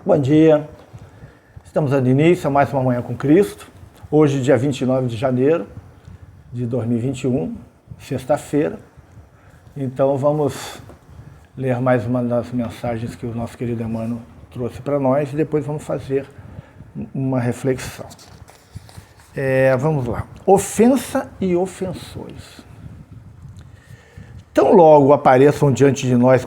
Bom dia, estamos dando início a mais uma Manhã com Cristo, hoje dia 29 de janeiro de 2021, sexta-feira. Então vamos ler mais uma das mensagens que o nosso querido Emmanuel trouxe para nós e depois vamos fazer uma reflexão. Vamos lá. Ofensa e ofensores. Tão logo apareçam diante de nós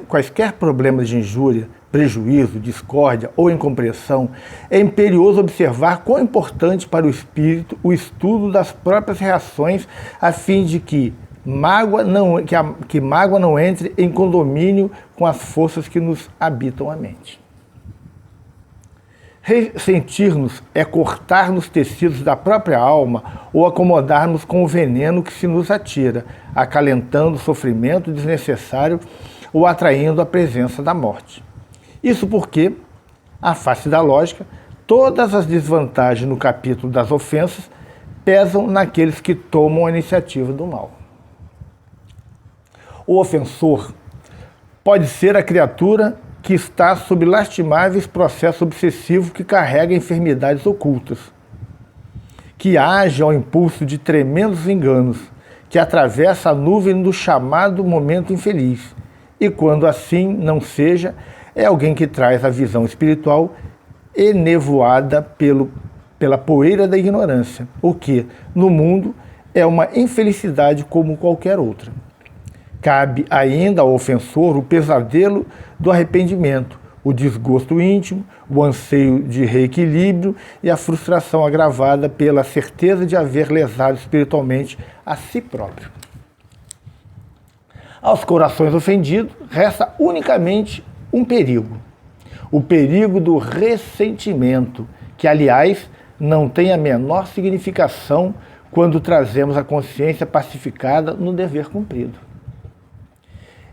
quaisquer problemas de injúria, prejuízo, discórdia ou incompreensão, é imperioso observar quão importante para o espírito o estudo das próprias reações, a fim de que mágoa não entre em condomínio com as forças que nos habitam a mente. Ressentir-nos é cortar nos tecidos da própria alma ou acomodar-nos com o veneno que se nos atira, acalentando o sofrimento desnecessário ou atraindo a presença da morte. Isso porque, à face da lógica, todas as desvantagens no capítulo das ofensas pesam naqueles que tomam a iniciativa do mal. O ofensor pode ser a criatura que está sob lastimáveis processos obsessivos que carrega enfermidades ocultas, que age ao impulso de tremendos enganos, que atravessa a nuvem do chamado momento infeliz, e quando assim não seja, é alguém que traz a visão espiritual enevoada pela poeira da ignorância, o que, no mundo, é uma infelicidade como qualquer outra. Cabe ainda ao ofensor o pesadelo do arrependimento, o desgosto íntimo, o anseio de reequilíbrio e a frustração agravada pela certeza de haver lesado espiritualmente a si próprio. Aos corações ofendidos, resta unicamente um perigo, o perigo do ressentimento, que, aliás, não tem a menor significação quando trazemos a consciência pacificada no dever cumprido.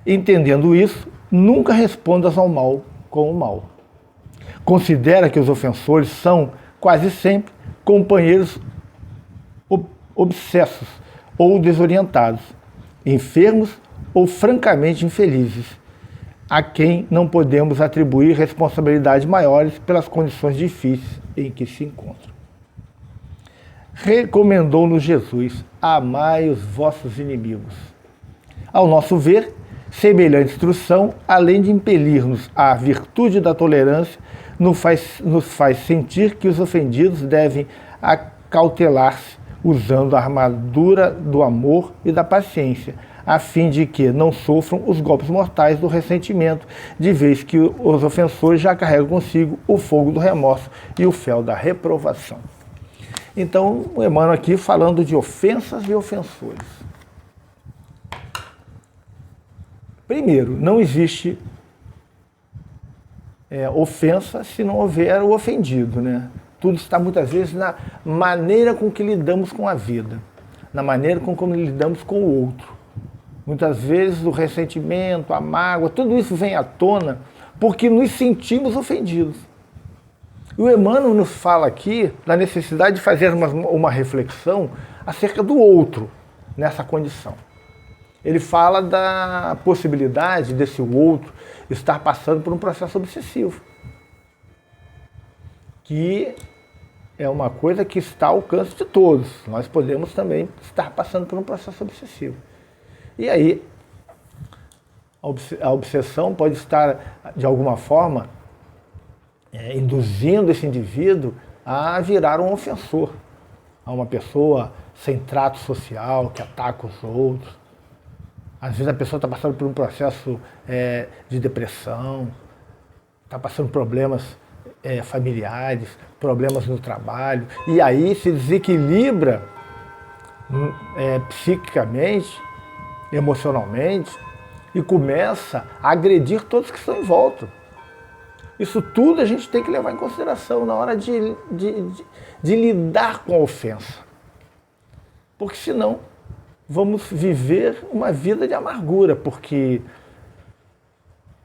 Entendendo isso, nunca respondas ao mal com o mal. Considera que os ofensores são, quase sempre, companheiros obsessos ou desorientados, enfermos ou francamente infelizes, a quem não podemos atribuir responsabilidades maiores pelas condições difíceis em que se encontram. Recomendou-nos Jesus: amai os vossos inimigos. Ao nosso ver, semelhante instrução, além de impelir-nos à virtude da tolerância, nos faz sentir que os ofendidos devem acautelar-se, usando a armadura do amor e da paciência, a fim de que não sofram os golpes mortais do ressentimento, de vez que os ofensores já carregam consigo o fogo do remorso e o fel da reprovação. Então, o Emmanuel aqui falando de ofensas e ofensores. Primeiro, não existe ofensa se não houver o ofendido, né? Tudo está muitas vezes na maneira com que lidamos com a vida, na maneira com como lidamos com o outro. Muitas vezes o ressentimento, a mágoa, tudo isso vem à tona porque nos sentimos ofendidos. E o Emmanuel nos fala aqui da necessidade de fazer uma reflexão acerca do outro nessa condição. Ele fala da possibilidade desse outro estar passando por um processo obsessivo, que é uma coisa que está ao alcance de todos. Nós podemos também estar passando por um processo obsessivo. E aí, a obsessão pode estar, de alguma forma, induzindo esse indivíduo a virar um ofensor, a uma pessoa sem trato social, que ataca os outros. Às vezes a pessoa está passando por um processo de depressão, está passando problemas familiares, problemas no trabalho, e aí se desequilibra psiquicamente, emocionalmente, e começa a agredir todos que estão em volta. Isso tudo a gente tem que levar em consideração na hora de lidar com a ofensa. Porque senão vamos viver uma vida de amargura, porque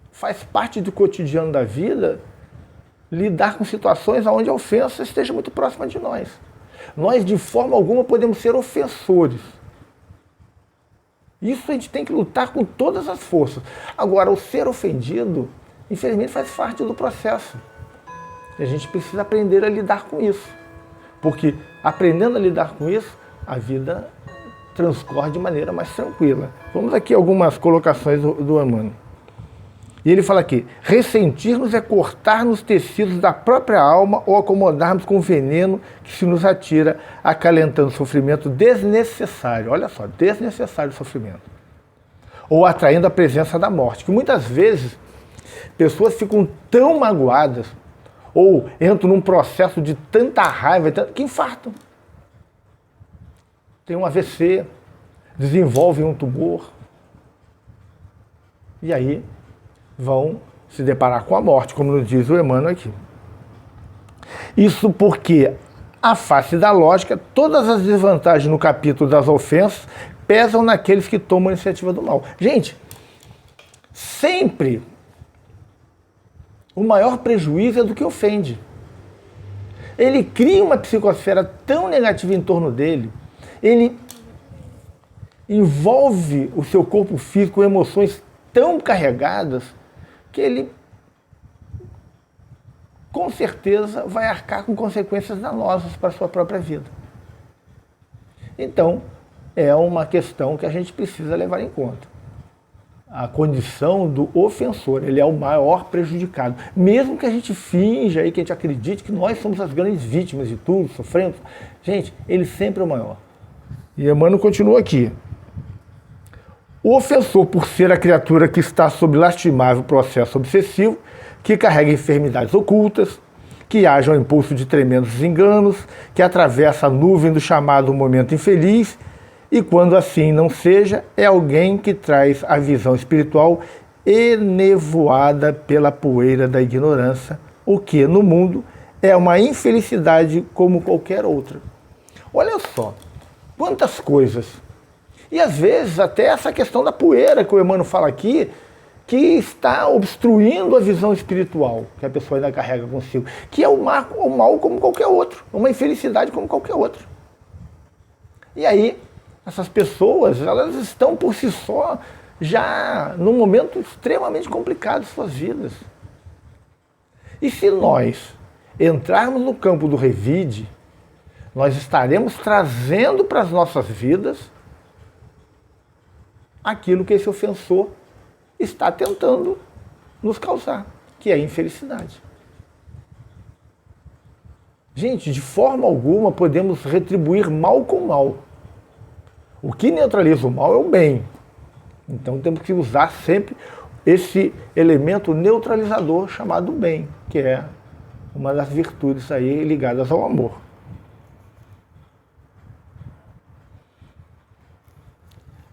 faz parte do cotidiano da vida lidar com situações onde a ofensa esteja muito próxima de nós. Nós, de forma alguma, podemos ser ofensores. Isso a gente tem que lutar com todas as forças. Agora, o ser ofendido, infelizmente, faz parte do processo. E a gente precisa aprender a lidar com isso. Porque aprendendo a lidar com isso, a vida transcorre de maneira mais tranquila. Vamos aqui algumas colocações do Emmanuel. E ele fala aqui: ressentir-nos é cortar nos tecidos da própria alma ou acomodarmos com o veneno que se nos atira, acalentando sofrimento desnecessário. Olha só, desnecessário sofrimento. Ou atraindo a presença da morte. Que muitas vezes pessoas ficam tão magoadas ou entram num processo de tanta raiva que infartam. Tem um AVC, desenvolvem um tumor. E aí vão se deparar com a morte, como nos diz o Emmanuel aqui. Isso porque, à face da lógica, todas as desvantagens no capítulo das ofensas pesam naqueles que tomam a iniciativa do mal. Gente, sempre o maior prejuízo é do que ofende. Ele cria uma psicosfera tão negativa em torno dele, ele envolve o seu corpo físico com emoções tão carregadas, que ele, com certeza, vai arcar com consequências danosas para a sua própria vida. Então, é uma questão que a gente precisa levar em conta. A condição do ofensor, ele é o maior prejudicado. Mesmo que a gente finja aí, que a gente acredite que nós somos as grandes vítimas de tudo, sofremos, gente, ele sempre é o maior. E Emmanuel continua aqui. O ofensor, por ser a criatura que está sob lastimável processo obsessivo, que carrega enfermidades ocultas, que age ao impulso de tremendos desenganos, que atravessa a nuvem do chamado momento infeliz, e quando assim não seja, é alguém que traz a visão espiritual enevoada pela poeira da ignorância, o que no mundo é uma infelicidade como qualquer outra. Olha só, quantas coisas. E às vezes até essa questão da poeira que o Emmanuel fala aqui, que está obstruindo a visão espiritual que a pessoa ainda carrega consigo, que é o mal como qualquer outro, uma infelicidade como qualquer outra. E aí, essas pessoas, elas estão por si só já num momento extremamente complicado de suas vidas. E se nós entrarmos no campo do revide, nós estaremos trazendo para as nossas vidas aquilo que esse ofensor está tentando nos causar, que é a infelicidade. Gente, de forma alguma podemos retribuir mal com mal. O que neutraliza o mal é o bem. Então temos que usar sempre esse elemento neutralizador chamado bem, que é uma das virtudes aí ligadas ao amor.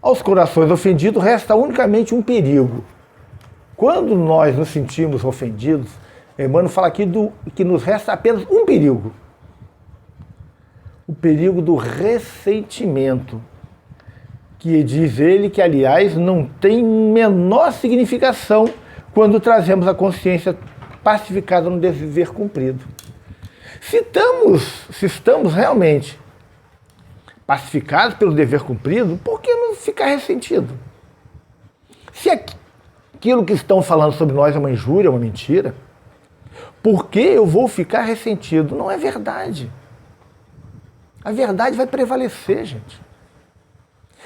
Aos corações ofendidos resta unicamente um perigo. Quando nós nos sentimos ofendidos, Emmanuel fala aqui que nos resta apenas um perigo. O perigo do ressentimento, que diz ele que, aliás, não tem menor significação quando trazemos a consciência pacificada no dever cumprido. Se estamos realmente pacificados pelo dever cumprido, por que não ficar ressentido? Se aquilo que estão falando sobre nós é uma injúria, uma mentira, por que eu vou ficar ressentido? Não é verdade. A verdade vai prevalecer, gente.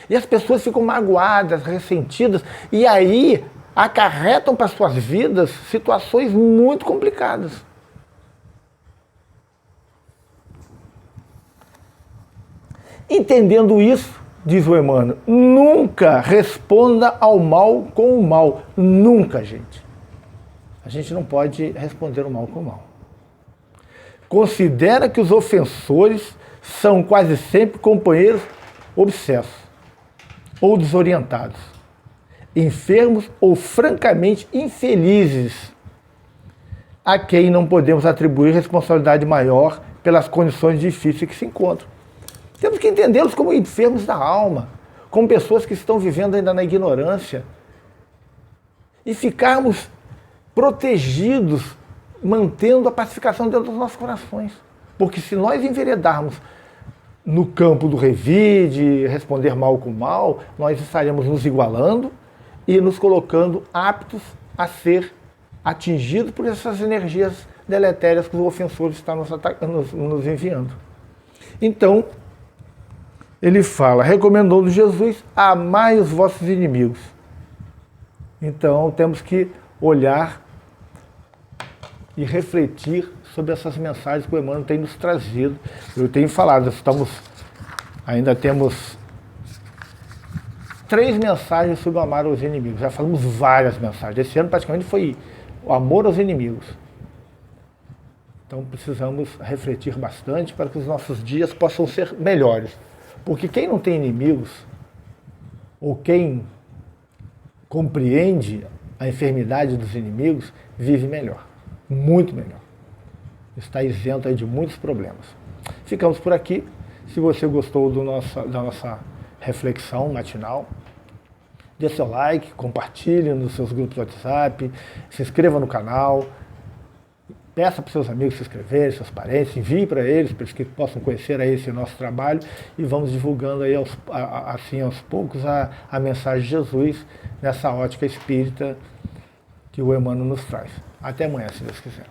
E as pessoas ficam magoadas, ressentidas, e aí acarretam para suas vidas situações muito complicadas. Entendendo isso, diz o Emmanuel, nunca responda ao mal com o mal. Nunca, gente. A gente não pode responder o mal com o mal. Considera que os ofensores são quase sempre companheiros obsessos ou desorientados, enfermos ou francamente infelizes, a quem não podemos atribuir responsabilidade maior pelas condições difíceis que se encontram. Temos que entendê-los como enfermos da alma, como pessoas que estão vivendo ainda na ignorância, e ficarmos protegidos, mantendo a pacificação dentro dos nossos corações. Porque se nós enveredarmos no campo do revide, responder mal com mal, nós estaremos nos igualando e nos colocando aptos a ser atingidos por essas energias deletérias que o ofensor está nos enviando. Então, ele fala, recomendou Jesus, amai os vossos inimigos. Então, temos que olhar e refletir sobre essas mensagens que o Emmanuel tem nos trazido. Eu tenho falado, ainda temos 3 mensagens sobre o amar aos inimigos. Já falamos várias mensagens. Esse ano praticamente foi o amor aos inimigos. Então precisamos refletir bastante para que os nossos dias possam ser melhores. Porque quem não tem inimigos, ou quem compreende a enfermidade dos inimigos, vive melhor, muito melhor. Está isento aí de muitos problemas. Ficamos por aqui. Se você gostou da nossa reflexão matinal, dê seu like, compartilhe nos seus grupos de WhatsApp, se inscreva no canal, peça para os seus amigos se inscreverem, seus parentes, envie para eles que possam conhecer aí esse nosso trabalho e vamos divulgando aí assim aos poucos a mensagem de Jesus nessa ótica espírita que o Emmanuel nos traz. Até amanhã, se Deus quiser.